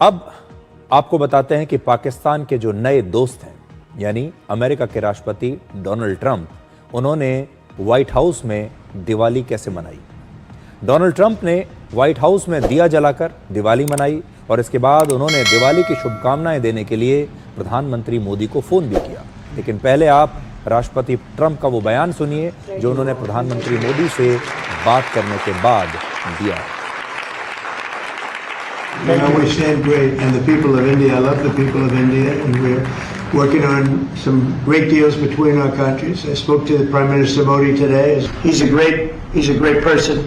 अब आपको बताते हैं कि पाकिस्तान के जो नए दोस्त हैं, यानी अमेरिका के राष्ट्रपति डोनाल्ड ट्रंप, उन्होंने व्हाइट हाउस में दिवाली कैसे मनाई। डोनाल्ड ट्रंप ने व्हाइट हाउस में दिया जलाकर दिवाली मनाई और इसके बाद उन्होंने दिवाली की शुभकामनाएं देने के लिए प्रधानमंत्री मोदी को फोन भी किया। लेकिन पहले आप राष्ट्रपति ट्रंप का वो बयान सुनिए जो उन्होंने प्रधानमंत्री मोदी से बात करने के बाद दिया। We stand great, and the people of India, I love the people of India, and we're working on some great deals between our countries. I spoke to the Prime Minister Modi today. He's a great person,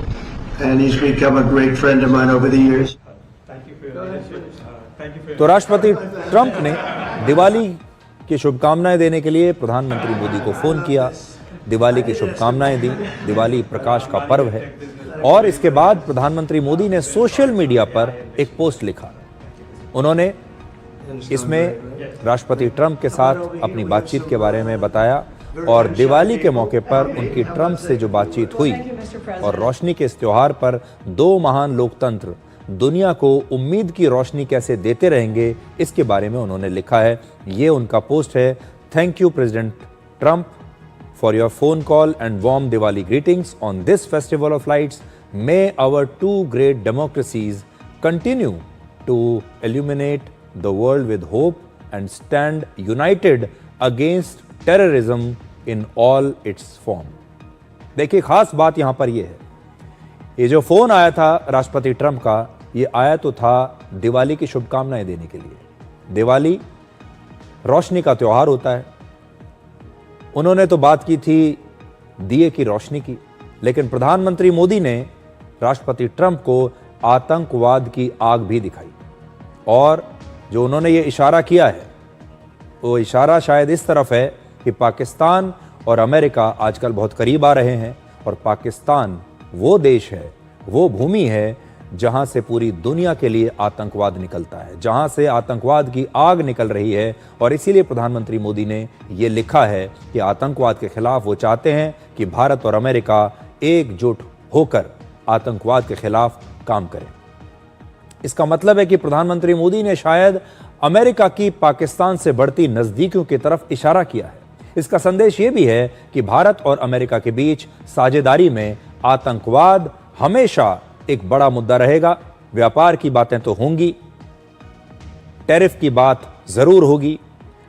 and he's become a great friend of mine over the years. तो राष्ट्रपति Trump ने दिवाली की शुभकामनाएं देने के लिए प्रधानमंत्री मोदी को फोन किया, दिवाली की शुभकामनाएं दी। दिवाली प्रकाश का पर्व है और इसके बाद प्रधानमंत्री मोदी ने सोशल मीडिया पर एक पोस्ट लिखा। उन्होंने इसमें राष्ट्रपति ट्रंप के साथ अपनी बातचीत के बारे में बताया और दिवाली के मौके पर उनकी ट्रंप से जो बातचीत हुई और रोशनी के इस त्योहार पर दो महान लोकतंत्र दुनिया को उम्मीद की रोशनी कैसे देते रहेंगे, इसके बारे में उन्होंने लिखा है। ये उनका पोस्ट है। Thank you president Trump for your phone call and warm Diwali greetings on this festival of lights. May our two great democracies continue to illuminate the world with hope and stand united against terrorism in all its form. देखिए, खास बात यहां पर यह है, ये जो phone आया था राष्ट्रपति ट्रंप का, ये आया तो था दिवाली की शुभकामनाएं देने के लिए। दिवाली रोशनी का त्योहार होता है। उन्होंने तो बात की थी दिए की रोशनी की, लेकिन प्रधानमंत्री मोदी ने राष्ट्रपति ट्रंप को आतंकवाद की आग भी दिखाई। और जो उन्होंने ये इशारा किया है, वो इशारा शायद इस तरफ है कि पाकिस्तान और अमेरिका आजकल बहुत करीब आ रहे हैं और पाकिस्तान वो देश है, वो भूमि है जहां से पूरी दुनिया के लिए आतंकवाद निकलता है, जहां से आतंकवाद की आग निकल रही है। और इसीलिए प्रधानमंत्री मोदी ने ये लिखा है कि आतंकवाद के खिलाफ वो चाहते हैं कि भारत और अमेरिका एकजुट होकर आतंकवाद के खिलाफ काम करें। इसका मतलब है कि प्रधानमंत्री मोदी ने शायद अमेरिका की पाकिस्तान से बढ़ती नजदीकियों की तरफ इशारा किया है। इसका संदेश ये भी है कि भारत और अमेरिका के बीच साझेदारी में आतंकवाद हमेशा एक बड़ा मुद्दा रहेगा। व्यापार की बातें तो होंगी, टैरिफ की बात जरूर होगी,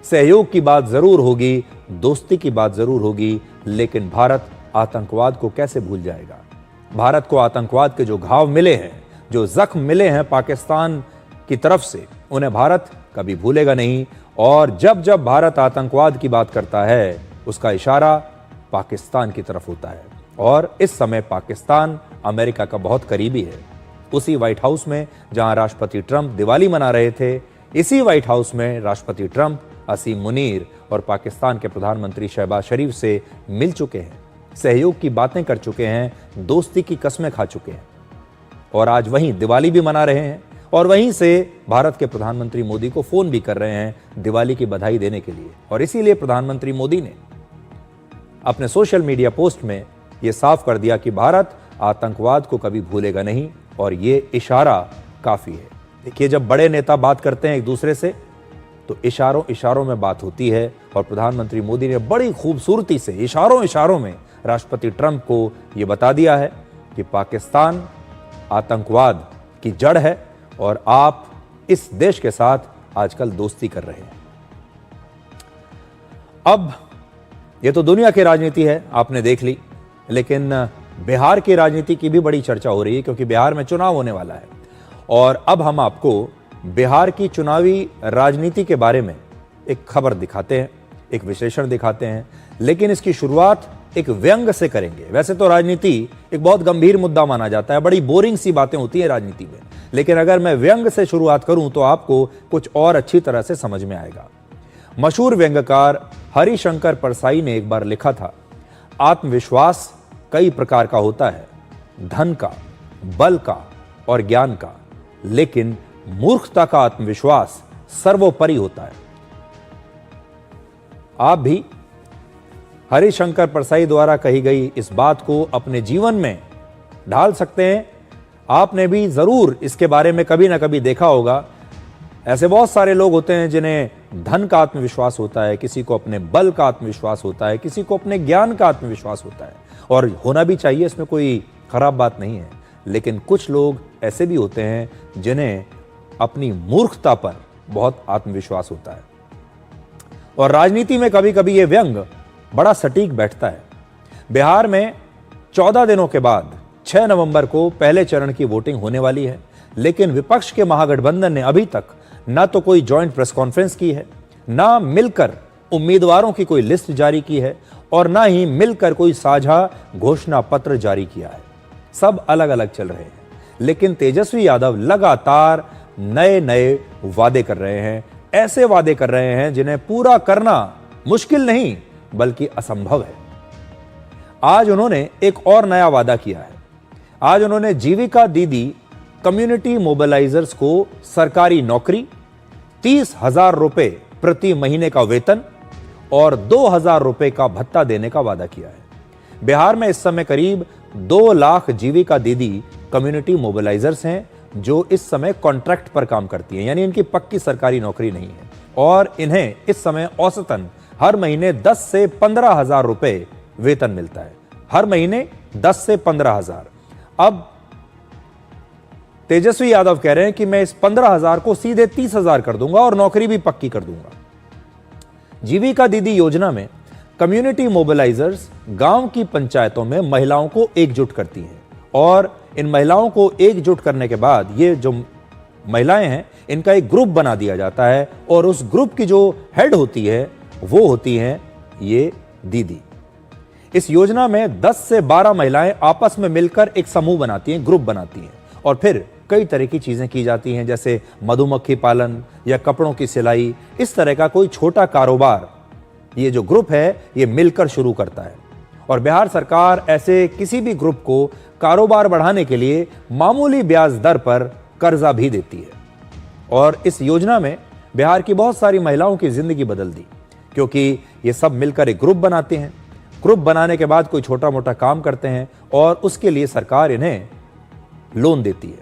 सहयोग की बात जरूर होगी, दोस्ती की बात जरूर होगी, लेकिन भारत आतंकवाद को कैसे भूल जाएगा। भारत को आतंकवाद के जो घाव मिले हैं, जो जख्म मिले हैं पाकिस्तान की तरफ से, उन्हें भारत कभी भूलेगा नहीं। और जब जब भारत आतंकवाद की बात करता है, उसका इशारा पाकिस्तान की तरफ होता है। और इस समय पाकिस्तान अमेरिका का बहुत करीबी है। उसी व्हाइट हाउस में जहां राष्ट्रपति ट्रंप दिवाली मना रहे थे, इसी व्हाइट हाउस में राष्ट्रपति ट्रंप असीम मुनीर और पाकिस्तान के प्रधानमंत्री शहबाज शरीफ से मिल चुके हैं, सहयोग की बातें कर चुके हैं, दोस्ती की कस्में खा चुके हैं और आज वहीं दिवाली भी मना रहे हैं और वहीं से भारत के प्रधानमंत्री मोदी को फोन भी कर रहे हैं दिवाली की बधाई देने के लिए। और इसीलिए प्रधानमंत्री मोदी ने अपने सोशल मीडिया पोस्ट में यह साफ कर दिया कि भारत आतंकवाद को कभी भूलेगा नहीं और ये इशारा काफी है। देखिए, जब बड़े नेता बात करते हैं एक दूसरे से तो इशारों में बात होती है और प्रधानमंत्री मोदी ने बड़ी खूबसूरती से इशारों में राष्ट्रपति ट्रंप को यह बता दिया है कि पाकिस्तान आतंकवाद की जड़ है और आप इस देश के साथ आजकल दोस्ती कर रहे हैं। अब ये तो दुनिया की राजनीति है, आपने देख ली, लेकिन बिहार की राजनीति की भी बड़ी चर्चा हो रही है क्योंकि बिहार में चुनाव होने वाला है। और अब हम आपको बिहार की चुनावी राजनीति के बारे में एक खबर दिखाते हैं, एक विश्लेषण दिखाते हैं, लेकिन इसकी शुरुआत एक व्यंग से करेंगे। वैसे तो राजनीति एक बहुत गंभीर मुद्दा माना जाता है, बड़ी बोरिंग सी बातें होती हैं राजनीति में, लेकिन अगर मैं व्यंग से शुरुआत करूं तो आपको कुछ और अच्छी तरह से समझ में आएगा। मशहूर व्यंग्यकार हरिशंकर परसाई ने एक बार लिखा था, आत्मविश्वास कई प्रकार का होता है, धन का, बल का और ज्ञान का, लेकिन मूर्खता का आत्मविश्वास सर्वोपरि होता है। आप भी हरिशंकर परसाई द्वारा कही गई इस बात को अपने जीवन में ढाल सकते हैं। आपने भी जरूर इसके बारे में कभी ना कभी देखा होगा ऐसे बहुत सारे लोग होते हैं जिन्हें धन का आत्मविश्वास होता है, किसी को अपने बल का आत्मविश्वास होता है, किसी को अपने ज्ञान का आत्मविश्वास होता है, और होना भी चाहिए, इसमें कोई खराब बात नहीं है। लेकिन कुछ लोग ऐसे भी होते हैं जिन्हें अपनी मूर्खता पर बहुत आत्मविश्वास होता है। और राजनीति में कभी कभी यह व्यंग बड़ा सटीक बैठता है। बिहार में 14 दिनों के बाद 6 नवंबर को पहले चरण की वोटिंग होने वाली है, लेकिन विपक्ष के महागठबंधन ने अभी तक ना तो कोई जॉइंट प्रेस कॉन्फ्रेंस की है, ना मिलकर उम्मीदवारों की कोई लिस्ट जारी की है, और ना ही मिलकर कोई साझा घोषणा पत्र जारी किया है। सब अलग अलग चल रहे हैं। लेकिन तेजस्वी यादव लगातार नए नए वादे कर रहे हैं, ऐसे वादे कर रहे हैं जिन्हें पूरा करना मुश्किल नहीं बल्कि असंभव है। आज उन्होंने एक और नया वादा किया है। आज उन्होंने जीविका दीदी कम्युनिटी मोबिलाइजर्स को सरकारी नौकरी, 30,000 रुपए प्रति महीने का वेतन और 2,000 रुपए का भत्ता देने का वादा किया है। बिहार में इस समय करीब 2 लाख जीविका दीदी कम्युनिटी मोबिलाइजर्स हैं जो इस समय कॉन्ट्रैक्ट पर काम करती हैं, यानी इनकी पक्की सरकारी नौकरी नहीं है, और इन्हें इस समय औसतन हर महीने 10 से 15,000 रुपए वेतन मिलता है। हर महीने 10 से 15,000। अब तेजस्वी यादव कह रहे हैं कि मैं इस 15,000 को सीधे 30,000 कर दूंगा और नौकरी भी पक्की कर दूंगा। जीविका दीदी योजना में कम्युनिटी मोबिलाइजर्स गांव की पंचायतों में महिलाओं को एकजुट करती हैं, और इन महिलाओं को एकजुट करने के बाद ये जो महिलाएं हैं इनका एक ग्रुप बना दिया जाता है, और उस ग्रुप की जो हेड होती है वो होती हैं ये दीदी। इस योजना में 10 से 12 महिलाएं आपस में मिलकर एक समूह बनाती हैं, ग्रुप बनाती हैं, और फिर कई तरह की चीजें की जाती हैं, जैसे मधुमक्खी पालन या कपड़ों की सिलाई। इस तरह का कोई छोटा कारोबार ये जो ग्रुप है ये मिलकर शुरू करता है। और बिहार सरकार ऐसे किसी भी ग्रुप को कारोबार बढ़ाने के लिए मामूली ब्याज दर पर कर्जा भी देती है। और इस योजना में बिहार की बहुत सारी महिलाओं की जिंदगी बदल दी, क्योंकि ये सब मिलकर एक ग्रुप बनाते हैं। ग्रुप बनाने के बाद कोई छोटा मोटा काम करते हैं और उसके लिए सरकार इन्हें लोन देती है।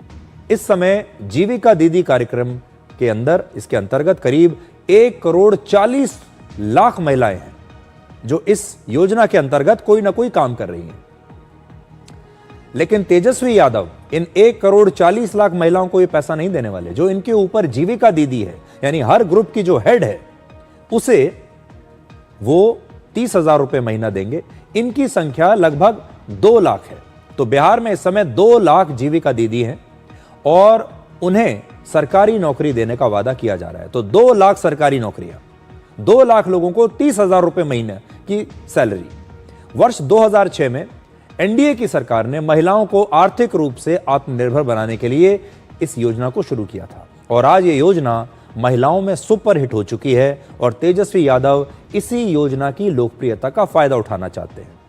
इस समय जीविका दीदी कार्यक्रम के अंदर इसके अंतर्गत करीब 1,40,00,000 महिलाएं हैं जो इस योजना के अंतर्गत कोई ना कोई काम कर रही हैं। लेकिन तेजस्वी यादव इन 1,40,00,000 महिलाओं को ये पैसा नहीं देने वाले। जो इनके ऊपर जीविका दीदी है, यानी हर ग्रुप की जो हेड है, उसे वो 30,000 रुपए महीना देंगे। इनकी संख्या लगभग 2 लाख है। तो बिहार में इस समय 2 लाख जीविका दीदी हैं और उन्हें सरकारी नौकरी देने का वादा किया जा रहा है। तो 2 लाख सरकारी नौकरियां, 2 लाख लोगों को 30,000 रुपए महीने की सैलरी। वर्ष 2006 में एनडीए की सरकार ने महिलाओं को आर्थिक रूप से आत्मनिर्भर बनाने के लिए इस योजना को शुरू किया था, और आज ये योजना महिलाओं में सुपरहिट हो चुकी है, और तेजस्वी यादव इसी योजना की लोकप्रियता का फायदा उठाना चाहते हैं।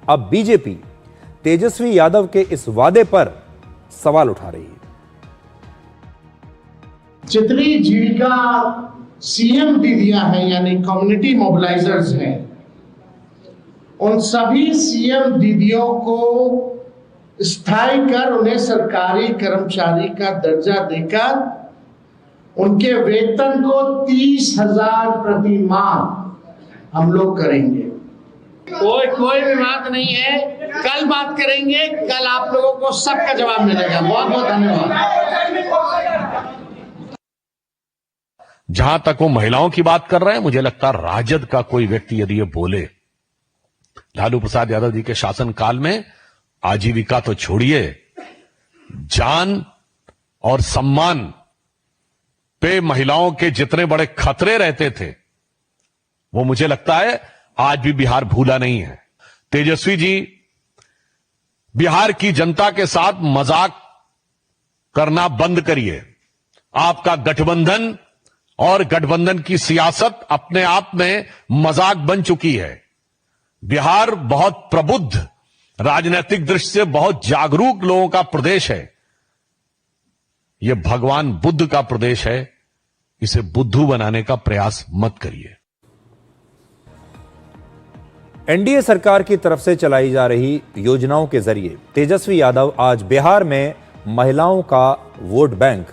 अब बीजेपी तेजस्वी यादव के इस वादे पर सवाल उठा रही है। जितनी जीविका सीएम दीदियां हैं, यानी कम्युनिटी मोबिलाइजर्स हैं, उन सभी सीएम दीदियों को स्थायी कर उन्हें सरकारी कर्मचारी का दर्जा देकर उनके वेतन को 30,000 प्रति माह हम लोग करेंगे। कोई विवाद नहीं है, कल बात करेंगे, कल आप लोगों को सबका जवाब मिलेगा। बहुत बहुत धन्यवाद। जहां तक वो महिलाओं की बात कर रहे हैं, मुझे लगता है राजद का कोई व्यक्ति यदि ये बोले, लालू प्रसाद यादव जी के शासनकाल में आजीविका तो छोड़िए, जान और सम्मान पे महिलाओं के जितने बड़े खतरे रहते थे, वो मुझे लगता है आज भी बिहार भूला नहीं है। तेजस्वी जी, बिहार की जनता के साथ मजाक करना बंद करिए। आपका गठबंधन और गठबंधन की सियासत अपने आप में मजाक बन चुकी है। बिहार बहुत प्रबुद्ध, राजनीतिक दृष्टि से बहुत जागरूक लोगों का प्रदेश है। यह भगवान बुद्ध का प्रदेश है, इसे बुद्धू बनाने का प्रयास मत करिए। एनडीए सरकार की तरफ से चलाई जा रही योजनाओं के जरिए तेजस्वी यादव आज बिहार में महिलाओं का वोट बैंक